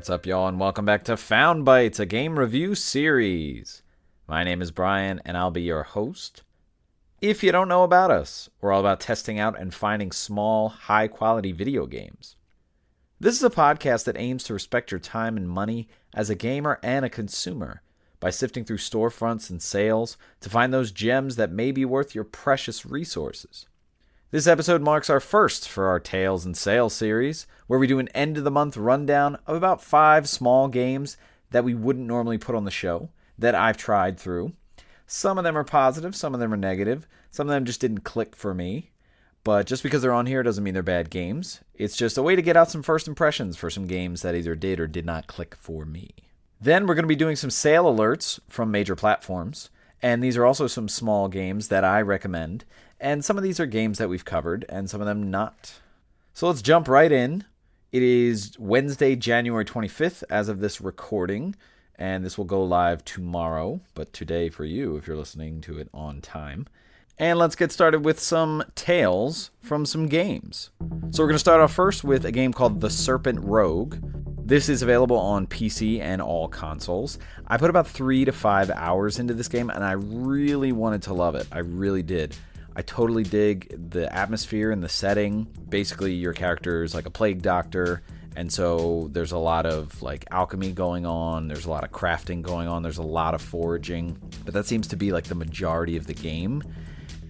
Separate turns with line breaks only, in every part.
What's up, y'all, and welcome back to Found Bytes, a game review series. My name is Brian, and I'll be your host. If you don't know about us, we're all about testing out and finding small, high-quality video games. This is a podcast that aims to respect your time and money as a gamer and a consumer by sifting through storefronts and sales to find those gems that may be worth your precious resources. This episode marks our first for our Tales and Sales series, where we do an end-of-the-month rundown of about 5 small games that we wouldn't normally put on the show, that I've tried through. Some of them are positive, some of them are negative, some of them just didn't click for me. But just because they're on here doesn't mean they're bad games. It's just a way to get out some first impressions for some games that either did or did not click for me. Then we're going to be doing some sale alerts from major platforms, and these are also some small games that I recommend. And some of these are games that we've covered, and some of them not. So let's jump right in. It is Wednesday, January 25th, as of this recording, and this will go live tomorrow, but today for you if you're listening to it on time. And let's get started with some tales from some games. So we're going to start off first with a game called The Serpent Rogue. This is available on PC and all consoles. I put about 3 to 5 hours into this game, and I really wanted to love it. I really did. I totally dig the atmosphere and the setting. Basically, your character is like a plague doctor, and so there's a lot of like alchemy going on. There's a lot of crafting going on. There's a lot of foraging, but that seems to be like the majority of the game.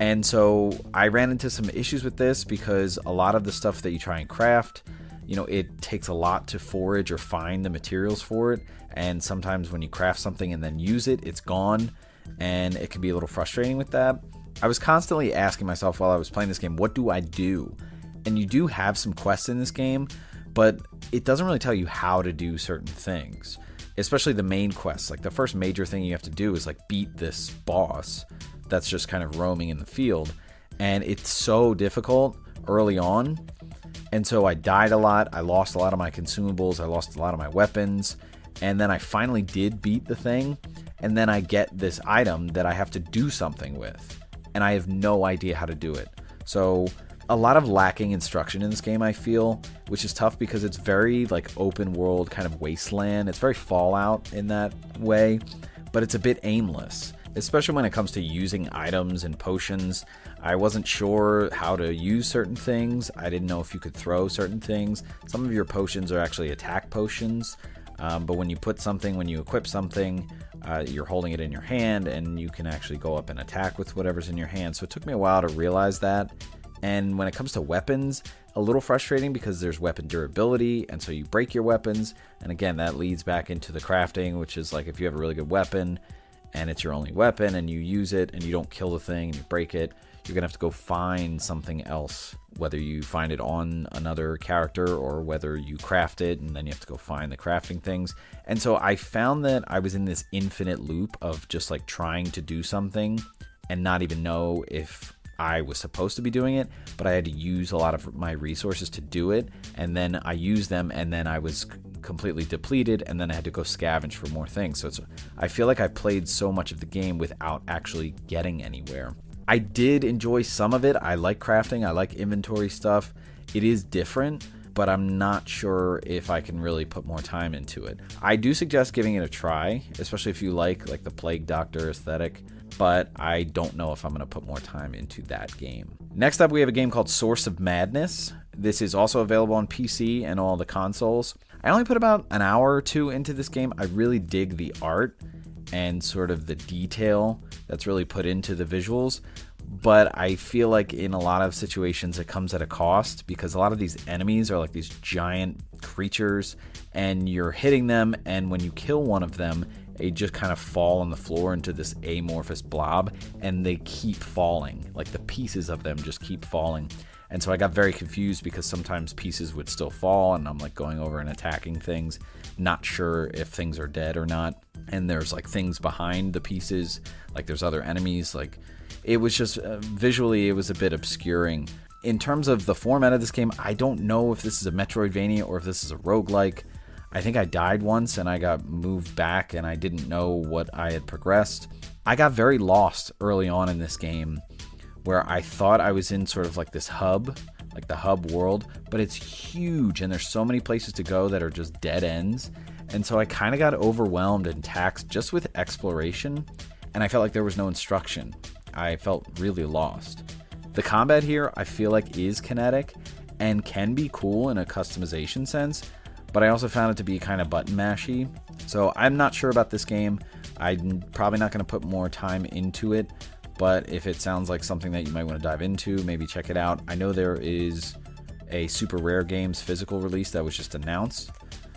And so I ran into some issues with this because a lot of the stuff that you try and craft, it takes a lot to forage or find the materials for it. And sometimes when you craft something and then use it, it's gone, and it can be a little frustrating with that. I was constantly asking myself while I was playing this game, what do I do? And you do have some quests in this game, but it doesn't really tell you how to do certain things, especially the main quests. Like the first major thing you have to do is like beat this boss that's just kind of roaming in the field, and it's so difficult early on. And so I died a lot. I lost a lot of my consumables. I lost a lot of my weapons. And then I finally did beat the thing, and then I get this item that I have to do something with, and I have no idea how to do it. So a lot of lacking instruction in this game, I feel, which is tough because it's very like open world kind of wasteland. It's very Fallout in that way, but it's a bit aimless, especially when it comes to using items and potions. I wasn't sure how to use certain things. I didn't know if you could throw certain things. Some of your potions are actually attack potions, but when you equip something, you're holding it in your hand, and you can actually go up and attack with whatever's in your hand. So it took me a while to realize that. And when it comes to weapons, a little frustrating because there's weapon durability, and so you break your weapons. And again, that leads back into the crafting, which is like if you have a really good weapon and it's your only weapon and you use it and you don't kill the thing and you break it, you're going to have to go find something else, whether you find it on another character or whether you craft it and then you have to go find the crafting things. And so I found that I was in this infinite loop of just like trying to do something and not even know if I was supposed to be doing it, but I had to use a lot of my resources to do it, and then I used them, and then I was completely depleted, and then I had to go scavenge for more things. So I feel like I played so much of the game without actually getting anywhere. I did enjoy some of it. I like crafting. I like inventory stuff. It is different, but I'm not sure if I can really put more time into it. I do suggest giving it a try, especially if you like the Plague Doctor aesthetic, but I don't know if I'm going to put more time into that game. Next up, we have a game called Source of Madness. This is also available on PC and all the consoles. I only put about an hour or 2 into this game. I really dig the art and sort of the detail that's really put into the visuals, but I feel like in a lot of situations it comes at a cost because a lot of these enemies are like these giant creatures and you're hitting them, and when you kill one of them, they just kind of fall on the floor into this amorphous blob, and they keep falling. Like the pieces of them just keep falling. And so I got very confused because sometimes pieces would still fall, and I'm like going over and attacking things, not sure if things are dead or not. And there's like things behind the pieces, like there's other enemies. Like it was just visually, it was a bit obscuring. In terms of the format of this game, I don't know if this is a Metroidvania or if this is a roguelike. I think I died once and I got moved back and I didn't know what I had progressed. I got very lost early on in this game where I thought I was in sort of like this hub like the hub world, but it's huge and there's so many places to go that are just dead ends. And so I kind of got overwhelmed and taxed just with exploration, and I felt like there was no instruction. I felt really lost. The combat here I feel like is kinetic and can be cool in a customization sense, but I also found it to be kind of button mashy. So I'm not sure about this game. I'm probably not going to put more time into it, but if it sounds like something that you might want to dive into, maybe check it out. I know there is a Super Rare Games physical release that was just announced,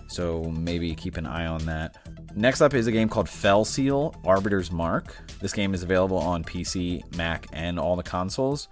so maybe keep an eye on that. Next up is a game called Fell Seal, Arbiter's Mark. This game is available on PC, Mac, and all the consoles.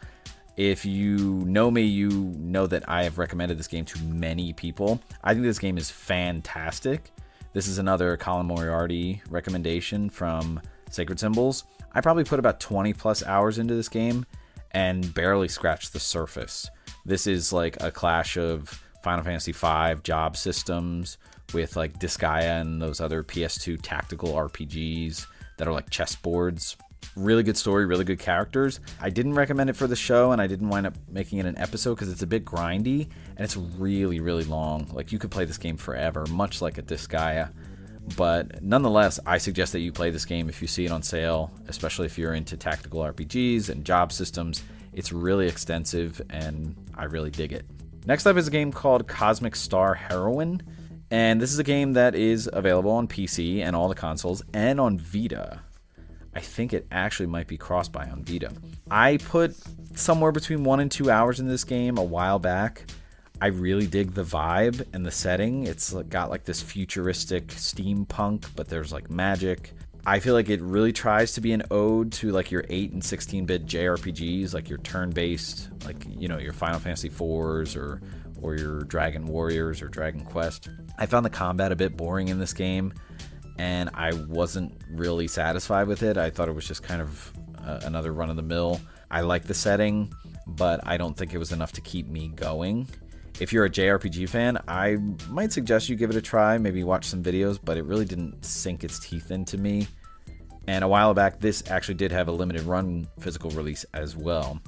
If you know me, you know that I have recommended this game to many people. I think this game is fantastic. This is another Colin Moriarty recommendation from Sacred Symbols. I probably put about 20 plus hours into this game and barely scratched the surface. This is like a clash of Final Fantasy V job systems with like Disgaea and those other PS2 tactical RPGs that are like chessboards. Really good story, really good characters. I didn't recommend it for the show, and I didn't wind up making it an episode because it's a bit grindy and it's really, really long. Like, you could play this game forever, much like a Disgaea. But nonetheless, I suggest that you play this game if you see it on sale, especially if you're into tactical RPGs and job systems. It's really extensive, and I really dig it. Next up is a game called Cosmic Star Heroine, and this is a game that is available on PC and all the consoles and on Vita. I think it actually might be cross-buy on Vita. I put somewhere between 1 and 2 hours in this game a while back. I really dig the vibe and the setting. It's got like this futuristic steampunk, but there's like magic. I feel like it really tries to be an ode to like your 8 and 16-bit JRPGs, like your turn-based, like, you know, your Final Fantasy IVs or your Dragon Warriors or Dragon Quest. I found the combat a bit boring in this game, and I wasn't really satisfied with it. I thought it was just kind of another run-of-the-mill. I like the setting, but I don't think it was enough to keep me going. If you're a JRPG fan, I might suggest you give it a try, maybe watch some videos, but it really didn't sink its teeth into me. And a while back, this actually did have a limited run physical release as well.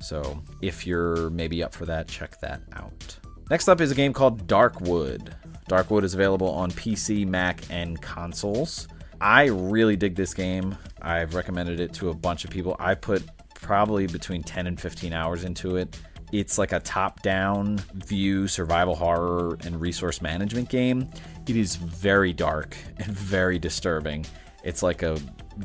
So if you're maybe up for that, check that out. Next up is a game called Darkwood. Darkwood is available on PC, Mac, and consoles. I really dig this game. I've recommended it to a bunch of people. I put probably between 10 and 15 hours into it. It's like a top-down view survival horror and resource management game. It is very dark and very disturbing. It's like a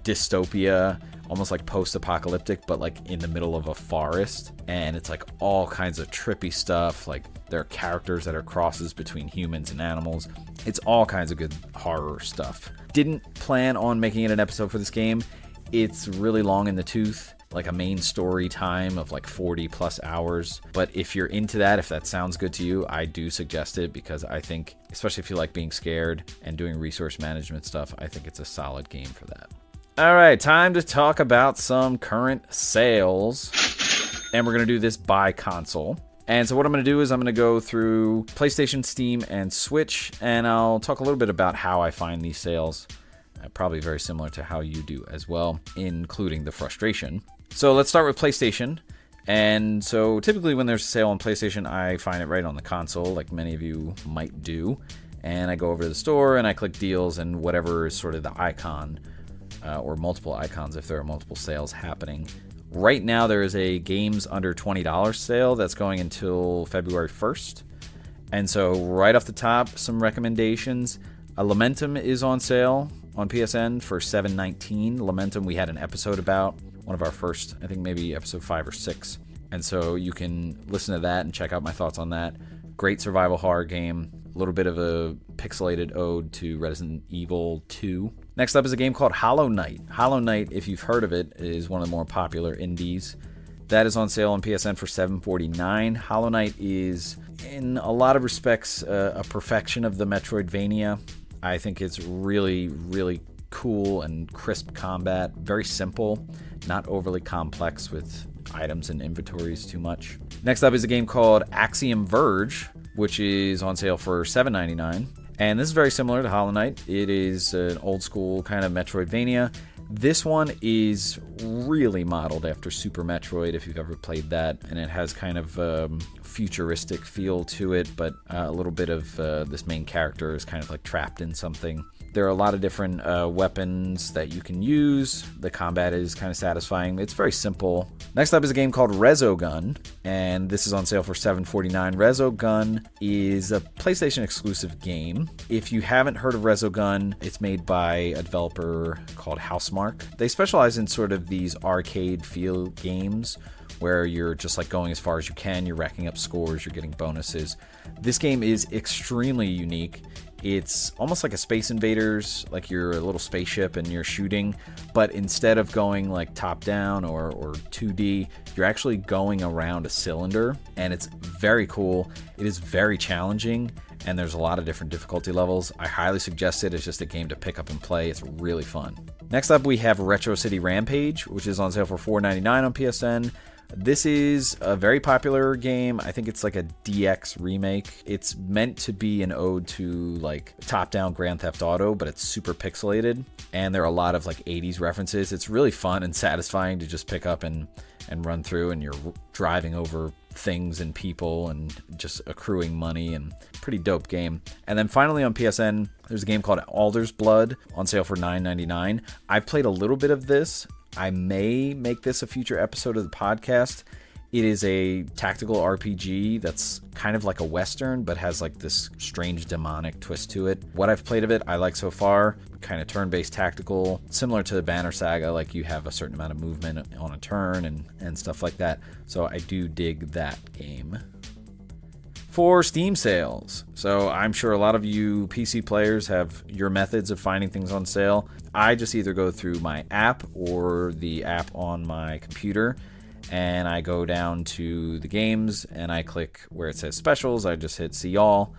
dystopia, almost like post-apocalyptic, but like in the middle of a forest. And it's like all kinds of trippy stuff. Like there are characters that are crosses between humans and animals. It's all kinds of good horror stuff. Didn't plan on making it an episode for this game. It's really long in the tooth, like a main story time of like 40 plus hours. But if you're into that, if that sounds good to you, I do suggest it, because I think, especially if you like being scared and doing resource management stuff, I think it's a solid game for that. All right, time to talk about some current sales. And we're going to do this by console. And so what I'm going to do is I'm going to go through PlayStation, Steam, and Switch, and I'll talk a little bit about how I find these sales. Probably very similar to how you do as well, including the frustration. So let's start with PlayStation. And so typically when there's a sale on PlayStation, I find it right on the console, like many of you might do. And I go over to the store and I click deals and whatever is sort of the icon, or multiple icons if there are multiple sales happening. Right now there is a games under $20 sale that's going until February 1st. And so right off the top, some recommendations. Lamentum is on sale on PSN for $7.19. Lamentum we had an episode about, one of our first, I think maybe episode 5 or 6. And so you can listen to that and check out my thoughts on that. Great survival horror game. A little bit of a pixelated ode to Resident Evil 2. Next up is a game called Hollow Knight. Hollow Knight, if you've heard of it, is one of the more popular indies. That is on sale on PSN for $7.49. Hollow Knight is, in a lot of respects, a perfection of the Metroidvania. I think it's really, really cool and crisp combat. Very simple, not overly complex with items and inventories too much. Next up is a game called Axiom Verge, which is on sale for $7.99. And this is very similar to Hollow Knight. It is an old school kind of Metroidvania. This one is really modeled after Super Metroid, if you've ever played that, and it has kind of futuristic feel to it, but a little bit of this main character is kind of like trapped in something. There are a lot of different weapons that you can use. The combat is kind of satisfying. It's very simple. Next up is a game called Resogun, and this is on sale for $7.49. Resogun is a PlayStation exclusive game. If you haven't heard of Resogun, it's made by a developer called Housemarque. They specialize in sort of these arcade feel games where you're just like going as far as you can, you're racking up scores, you're getting bonuses. This game is extremely unique. It's almost like a Space Invaders, like you're a little spaceship and you're shooting, but instead of going like top down or 2D, you're actually going around a cylinder, and it's very cool. It is very challenging, and there's a lot of different difficulty levels. I highly suggest it. It's just a game to pick up and play. It's really fun. Next up, we have Retro City Rampage, which is on sale for $4.99 on PSN. This is a very popular game. I think it's like a DX remake. It's meant to be an ode to like top-down Grand Theft Auto, but it's super pixelated, and there are a lot of like 80s references. It's really fun and satisfying to just pick up and run through, and you're driving over things and people and just accruing money, and pretty dope game. And then finally on PSN, there's a game called Alder's Blood on sale for $9.99. I've played a little bit of this. I may make this a future episode of the podcast. It is a tactical RPG that's kind of like a Western, but has like this strange demonic twist to it. What I've played of it, I like so far. Kind of turn-based tactical, similar to the Banner Saga, like you have a certain amount of movement on a turn and stuff like that. So I do dig that game. For Steam sales. So I'm sure a lot of you PC players have your methods of finding things on sale. I just either go through my app or the app on my computer, and I go down to the games and I click where it says specials. I just hit see all,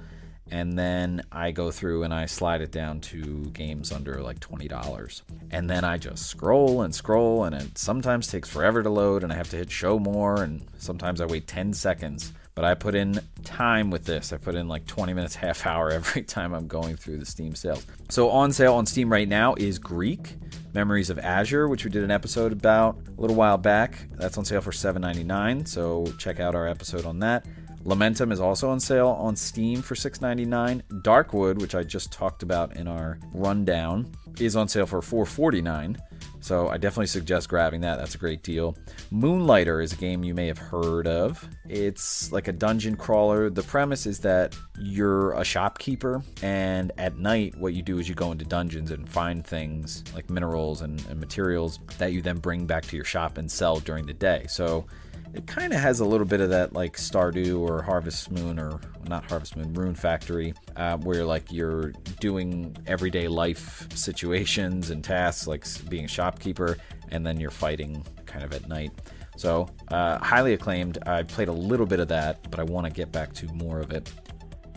and then I go through and I slide it down to games under like $20. And then I just scroll and scroll, and it sometimes takes forever to load, and I have to hit show more, and sometimes I wait 10 seconds. But I put in time with this. I put in like 20 minutes, half hour every time I'm going through the Steam sales. So on sale on Steam right now is Greek, Memories of Azure, which we did an episode about a little while back. That's on sale for $7.99, so check out our episode on that. Lamentum is also on sale on Steam for $6.99. Darkwood, which I just talked about in our rundown, is on sale for $4.49. So I definitely suggest grabbing that. That's a great deal. Moonlighter is a game you may have heard of. It's like a dungeon crawler. The premise is that you're a shopkeeper, and at night what you do is you go into dungeons and find things like minerals and materials that you then bring back to your shop and sell during the day. So it kind of has a little bit of that like Stardew or Harvest Moon, or not Harvest Moon, Rune Factory, where you're doing everyday life situations and tasks like being a shopkeeper, and then you're fighting kind of at night. So highly acclaimed. I played a little bit of that, but I want to get back to more of it.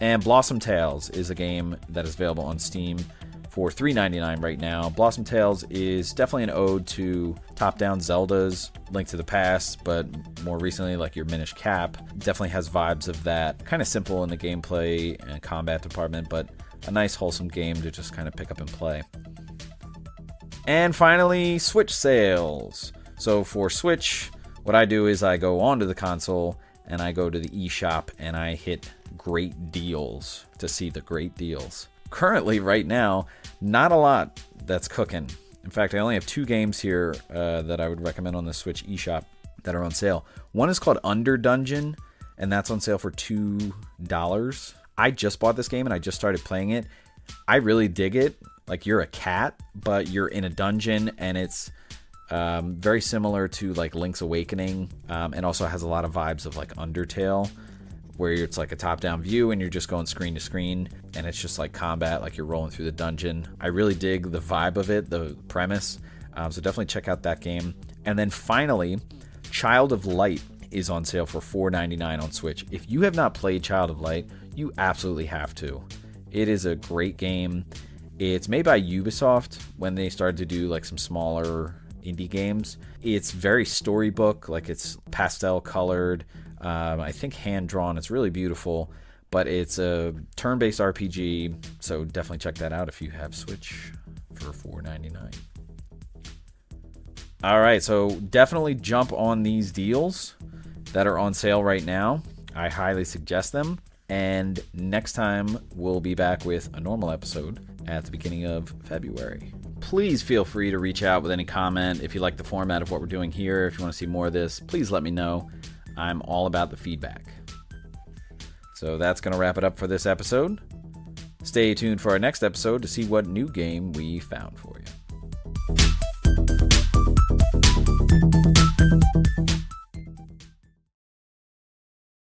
And Blossom Tales is a game that is available on Steam for $3.99 right now. Blossom Tales is definitely an ode to top-down Zelda's Link to the Past, but more recently like your Minish Cap. Definitely has vibes of that. Kind of simple in the gameplay and combat department, but a nice wholesome game to just kind of pick up and play. And finally, Switch sales. So for Switch, what I do is I go onto the console and I go to the eShop and I hit great deals to see the great deals. Currently, right now, not a lot that's cooking. In fact, I only have 2 games here that I would recommend on the Switch eShop that are on sale. One is called Under Dungeon, and that's on sale for $2. I just bought this game and I just started playing it. I really dig it. Like, you're a cat, but you're in a dungeon, and it's very similar to like Link's Awakening, and also has a lot of vibes of like Undertale, where it's like a top-down view and you're just going screen to screen, and it's just like combat, like you're rolling through the dungeon. I really dig the vibe of it, the premise, so definitely check out that game. And then finally, Child of Light is on sale for $4.99 on Switch. If you have not played Child of Light, you absolutely have to. It is a great game. It's made by Ubisoft when they started to do like some smaller indie games. It's very storybook, like it's pastel colored, I think hand-drawn. It's really beautiful, but it's a turn-based RPG, so definitely check that out if you have Switch for $4.99. All right, so definitely jump on these deals that are on sale right now. I highly suggest them. And next time, we'll be back with a normal episode at the beginning of February. Please feel free to reach out with any comment. If you like the format of what we're doing here, if you want to see more of this, please let me know. I'm all about the feedback. So that's going to wrap it up for this episode. Stay tuned for our next episode to see what new game we found for you.